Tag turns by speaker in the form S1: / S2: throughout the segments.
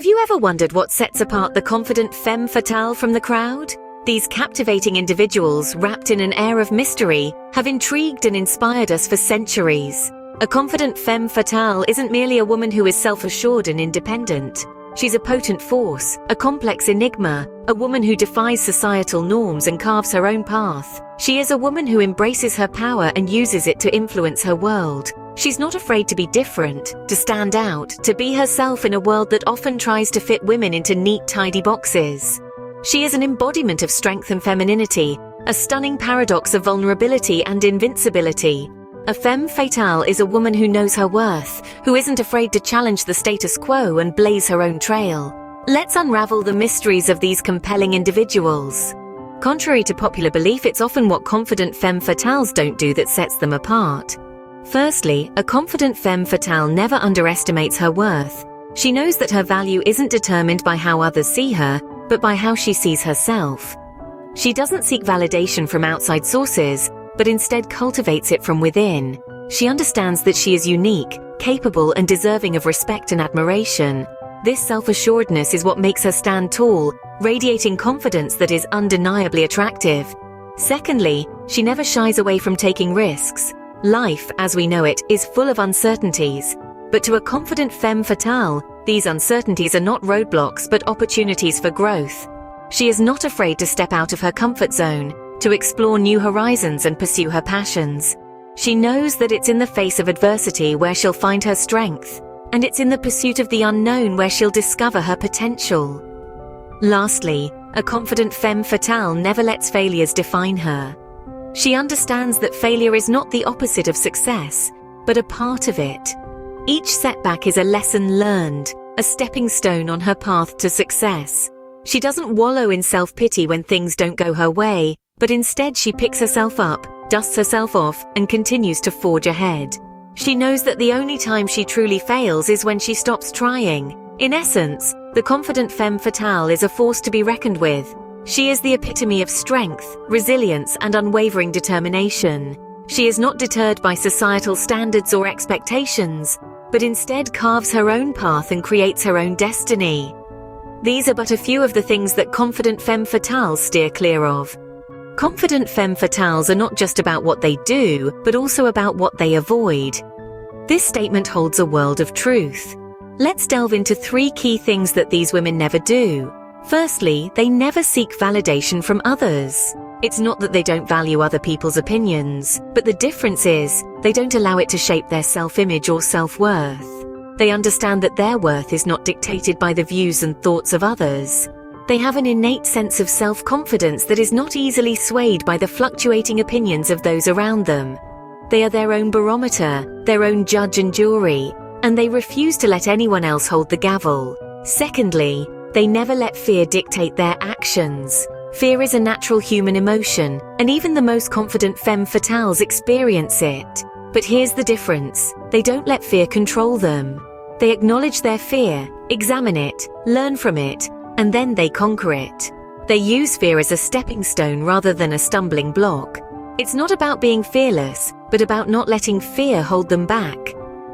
S1: Have you ever wondered what sets apart the confident femme fatale from the crowd? These captivating individuals, wrapped in an air of mystery, have intrigued and inspired us for centuries. A confident femme fatale isn't merely a woman who is self-assured and independent. She's a potent force, a complex enigma, a woman who defies societal norms and carves her own path. She is a woman who embraces her power and uses it to influence her world. She's not afraid to be different, to stand out, to be herself in a world that often tries to fit women into neat, tidy boxes. She is an embodiment of strength and femininity, a stunning paradox of vulnerability and invincibility. A femme fatale is a woman who knows her worth, who isn't afraid to challenge the status quo and blaze her own trail. Let's unravel the mysteries of these compelling individuals. Contrary to popular belief, it's often what confident femme fatales don't do that sets them apart. Firstly, a confident femme fatale never underestimates her worth. She knows that her value isn't determined by how others see her, but by how she sees herself. She doesn't seek validation from outside sources, but instead cultivates it from within. She understands that she is unique, capable, and deserving of respect and admiration. This self-assuredness is what makes her stand tall, radiating confidence that is undeniably attractive. Secondly, she never shies away from taking risks. Life, as we know it, is full of uncertainties. But to a confident femme fatale, these uncertainties are not roadblocks but opportunities for growth. She is not afraid to step out of her comfort zone, to explore new horizons and pursue her passions. She knows that it's in the face of adversity where she'll find her strength, and it's in the pursuit of the unknown where she'll discover her potential. Lastly, a confident femme fatale never lets failures define her. She understands that failure is not the opposite of success, but a part of it. Each setback is a lesson learned, a stepping stone on her path to success. She doesn't wallow in self-pity when things don't go her way, but instead she picks herself up, dusts herself off, and continues to forge ahead. She knows that the only time she truly fails is when she stops trying. In essence, the confident femme fatale is a force to be reckoned with. She is the epitome of strength, resilience, and unwavering determination. She is not deterred by societal standards or expectations, but instead carves her own path and creates her own destiny. These are but a few of the things that confident femme fatales steer clear of. Confident femme fatales are not just about what they do, but also about what they avoid. This statement holds a world of truth. Let's delve into 3 key things that these women never do. Firstly, they never seek validation from others. It's not that they don't value other people's opinions, but the difference is, they don't allow it to shape their self-image or self-worth. They understand that their worth is not dictated by the views and thoughts of others. They have an innate sense of self-confidence that is not easily swayed by the fluctuating opinions of those around them. They are their own barometer, their own judge and jury, and they refuse to let anyone else hold the gavel. Secondly, they never let fear dictate their actions. Fear is a natural human emotion, and even the most confident femme fatales experience it. But here's the difference. They don't let fear control them. They acknowledge their fear, examine it, learn from it, and then they conquer it. They use fear as a stepping stone rather than a stumbling block. It's not about being fearless, but about not letting fear hold them back.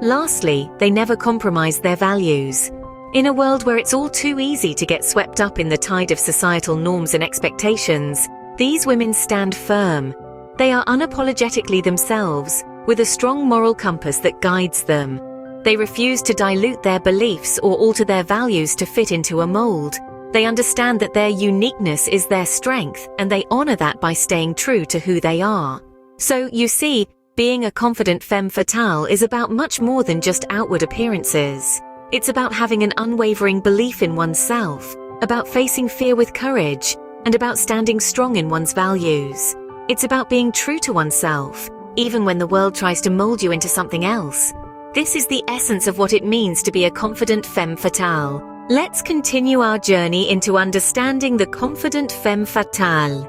S1: Lastly, they never compromise their values. In a world where it's all too easy to get swept up in the tide of societal norms and expectations, these women stand firm. They are unapologetically themselves, with a strong moral compass that guides them. They refuse to dilute their beliefs or alter their values to fit into a mold. They understand that their uniqueness is their strength, and they honor that by staying true to who they are. So, you see, being a confident femme fatale is about much more than just outward appearances. It's about having an unwavering belief in oneself, about facing fear with courage, and about standing strong in one's values. It's about being true to oneself, even when the world tries to mold you into something else. This is the essence of what it means to be a confident femme fatale. Let's continue our journey into understanding the confident femme fatale.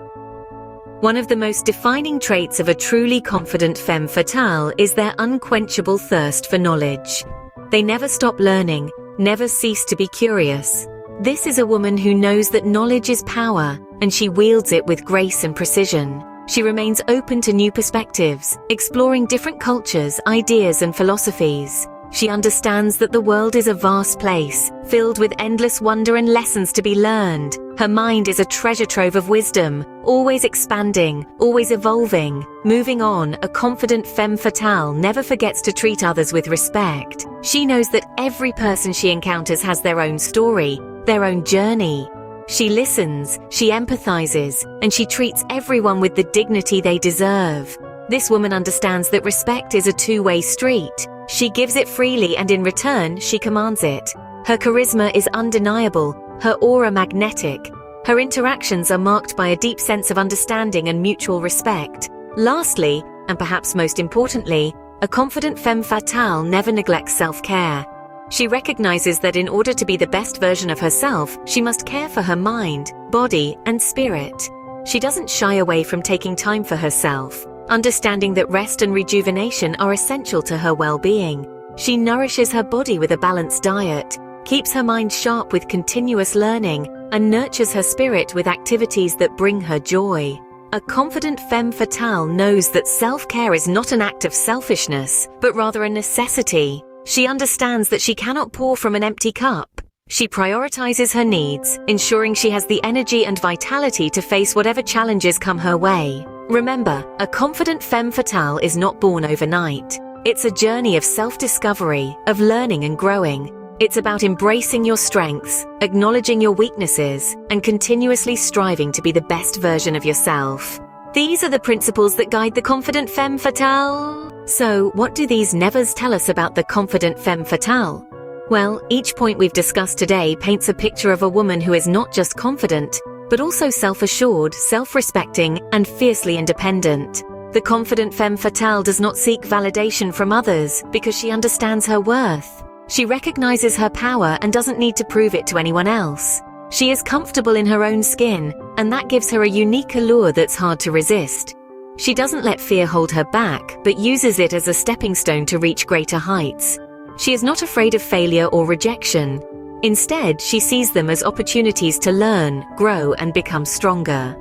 S1: One of the most defining traits of a truly confident femme fatale is their unquenchable thirst for knowledge. They never stop learning, never cease to be curious. This is a woman who knows that knowledge is power, and she wields it with grace and precision. She remains open to new perspectives, exploring different cultures, ideas, and philosophies. She understands that the world is a vast place, filled with endless wonder and lessons to be learned. Her mind is a treasure trove of wisdom, always expanding, always evolving. Moving on, a confident femme fatale never forgets to treat others with respect. She knows that every person she encounters has their own story, their own journey. She listens, she empathizes, and she treats everyone with the dignity they deserve. This woman understands that respect is a two-way street. She gives it freely, and in return, she commands it. Her charisma is undeniable, her aura magnetic. Her interactions are marked by a deep sense of understanding and mutual respect. Lastly, and perhaps most importantly, a confident femme fatale never neglects self-care. She recognizes that in order to be the best version of herself, she must care for her mind, body, and spirit. She doesn't shy away from taking time for herself, understanding that rest and rejuvenation are essential to her well-being. She nourishes her body with a balanced diet, keeps her mind sharp with continuous learning, and nurtures her spirit with activities that bring her joy. A confident femme fatale knows that self-care is not an act of selfishness, but rather a necessity. She understands that she cannot pour from an empty cup. She prioritizes her needs, ensuring she has the energy and vitality to face whatever challenges come her way. Remember, a confident femme fatale is not born overnight. It's a journey of self-discovery, of learning and growing. It's about embracing your strengths, acknowledging your weaknesses, and continuously striving to be the best version of yourself. These are the principles that guide the confident femme fatale. So, what do these nevers tell us about the confident femme fatale? Well, each point we've discussed today paints a picture of a woman who is not just confident, but also self-assured, self-respecting, and fiercely independent. The confident femme fatale does not seek validation from others because she understands her worth. She recognizes her power and doesn't need to prove it to anyone else. She is comfortable in her own skin, and that gives her a unique allure that's hard to resist. She doesn't let fear hold her back, but uses it as a stepping stone to reach greater heights. She is not afraid of failure or rejection. Instead, she sees them as opportunities to learn, grow, and become stronger.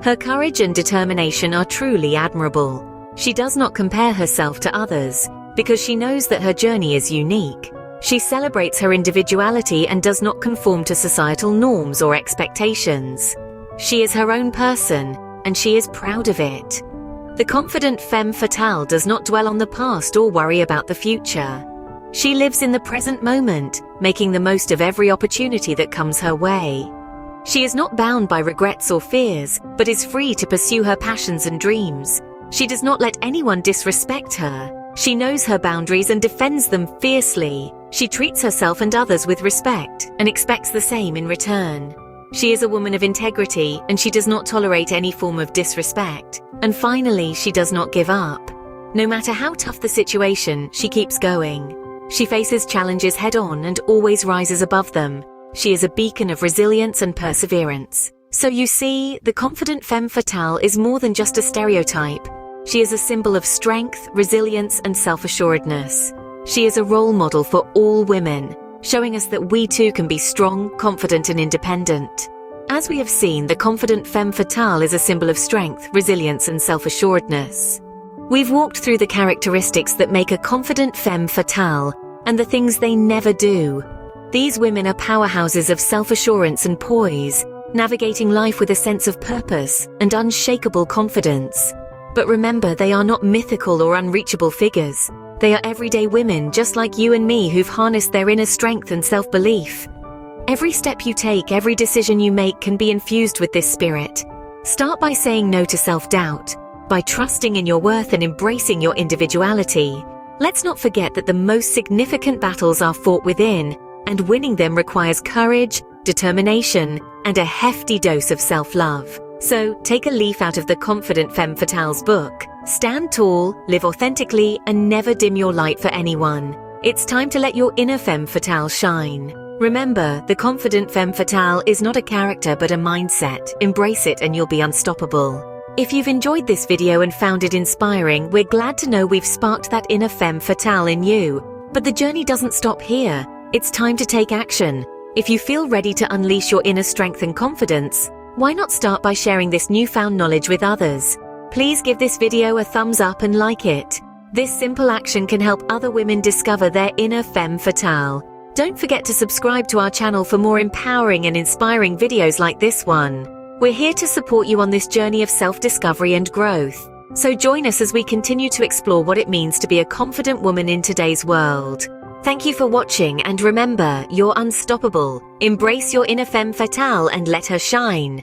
S1: Her courage and determination are truly admirable. She does not compare herself to others, because she knows that her journey is unique. She celebrates her individuality and does not conform to societal norms or expectations. She is her own person, and she is proud of it. The confident femme fatale does not dwell on the past or worry about the future. She lives in the present moment, making the most of every opportunity that comes her way. She is not bound by regrets or fears, but is free to pursue her passions and dreams. She does not let anyone disrespect her. She knows her boundaries and defends them fiercely. She treats herself and others with respect and expects the same in return. She is a woman of integrity, and she does not tolerate any form of disrespect. And finally, she does not give up. No matter how tough the situation, she keeps going. She faces challenges head-on and always rises above them. She is a beacon of resilience and perseverance. So you see, the confident femme fatale is more than just a stereotype. She is a symbol of strength, resilience, and self-assuredness. She is a role model for all women, showing us that we too can be strong, confident, and independent. As we have seen, the confident femme fatale is a symbol of strength, resilience, and self-assuredness. We've walked through the characteristics that make a confident femme fatale and the things they never do. These women are powerhouses of self-assurance and poise, navigating life with a sense of purpose and unshakable confidence. But remember, they are not mythical or unreachable figures. They are everyday women just like you and me who've harnessed their inner strength and self-belief. Every step you take, every decision you make can be infused with this spirit. Start by saying no to self-doubt, by trusting in your worth and embracing your individuality. Let's not forget that the most significant battles are fought within, and winning them requires courage, determination, and a hefty dose of self-love. So, take a leaf out of the Confident Femme Fatale's book. Stand tall, live authentically, and never dim your light for anyone. It's time to let your inner femme fatale shine. Remember, the confident femme fatale is not a character but a mindset. Embrace it and you'll be unstoppable. If you've enjoyed this video and found it inspiring, we're glad to know we've sparked that inner femme fatale in you. But the journey doesn't stop here. It's time to take action. If you feel ready to unleash your inner strength and confidence, why not start by sharing this newfound knowledge with others? Please give this video a thumbs up and like it. This simple action can help other women discover their inner femme fatale. Don't forget to subscribe to our channel for more empowering and inspiring videos like this one. We're here to support you on this journey of self-discovery and growth. So join us as we continue to explore what it means to be a confident woman in today's world. Thank you for watching, and remember, you're unstoppable. Embrace your inner femme fatale and let her shine.